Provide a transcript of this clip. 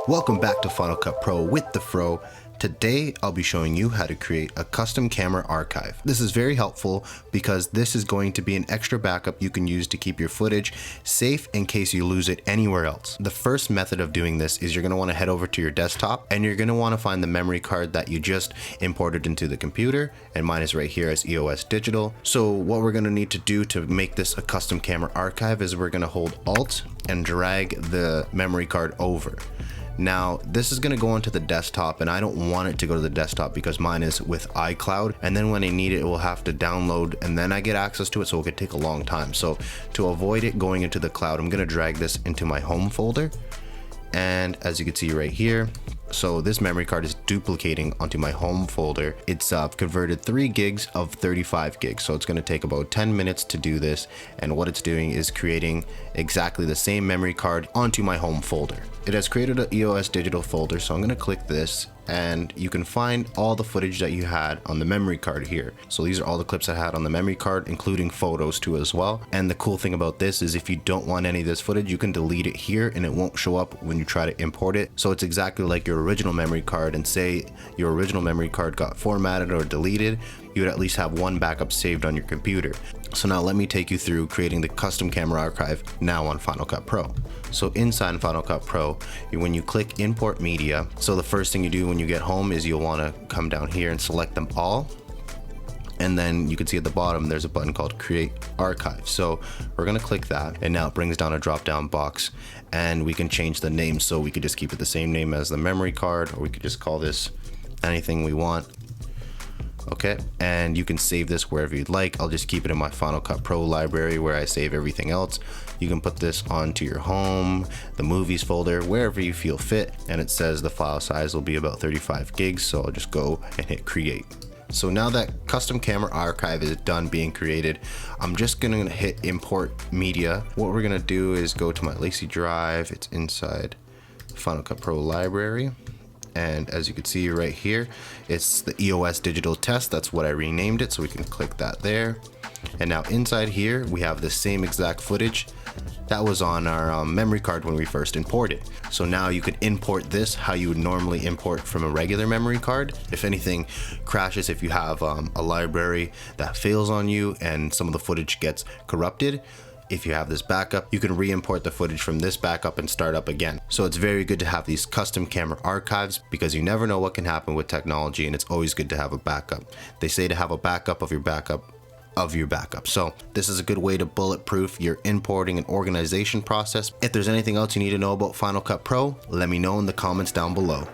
Welcome back to Final Cut Pro with the Fro. Today I'll be showing you how to create a custom camera archive. This is very helpful because this is going to be an extra backup you can use to keep your footage safe in case you lose it anywhere else. The first method of doing this is you're going to want to head over to your desktop and you're going to want to find the memory card that you just imported into the computer, and mine is right here as EOS Digital. So what we're going to need to do to make this a custom camera archive is we're going to hold Alt and drag the memory card over. Now this is going to go onto the desktop, and I don't want it to go to the desktop because mine is with iCloud, and then when I need it, it will have to download and then I get access to it, so it could take a long time. So to avoid it going into the cloud, I'm going to drag this into my home folder, and as you can see right here, so this memory card is duplicating onto my home folder. It's converted 3 gigs of 35 gigs, so it's going to take about 10 minutes to do this, and what it's doing is creating exactly the same memory card onto my home folder. It has created an EOS Digital folder, so I'm going to click this, and you can find all the footage that you had on the memory card here. So these are all the clips I had on the memory card, including photos too as well. And the cool thing about this is if you don't want any of this footage, you can delete it here and it won't show up when you try to import it. So it's exactly like your original memory card, and say your original memory card got formatted or deleted, you would at least have one backup saved on your computer. So now let me take you through creating the custom camera archive now on Final Cut Pro. So inside Final Cut Pro, when you click import media, so the first thing you do when you get home is you'll want to come down here and select them all. And then you can see at the bottom, there's a button called create archive. So we're going to click that, and now it brings down a drop down box, and we can change the name. So we could just keep it the same name as the memory card, or we could just call this anything we want. Okay, and you can save this wherever you'd like. I'll just keep it in my Final Cut Pro library where I save everything else. You can put this onto your home, the movies folder, wherever you feel fit, and it says the file size will be about 35 gigs, so I'll just go and hit create. So now that custom camera archive is done being created, I'm just gonna hit import media. What we're gonna do is go to my Lacy drive. It's inside Final Cut Pro library. And as you can see right here, it's the EOS Digital Test. That's what I renamed it, so we can click that there. And now inside here, we have the same exact footage that was on our memory card when we first imported. So now you could import this how you would normally import from a regular memory card. If anything crashes, if you have a library that fails on you and some of the footage gets corrupted, if you have this backup, you can re-import the footage from this backup and start up again. So it's very good to have these custom camera archives because you never know what can happen with technology, and it's always good to have a backup. They say to have a backup of your backup of your backup. So this is a good way to bulletproof your importing and organization process. If there's anything else you need to know about Final Cut Pro, let me know in the comments down below.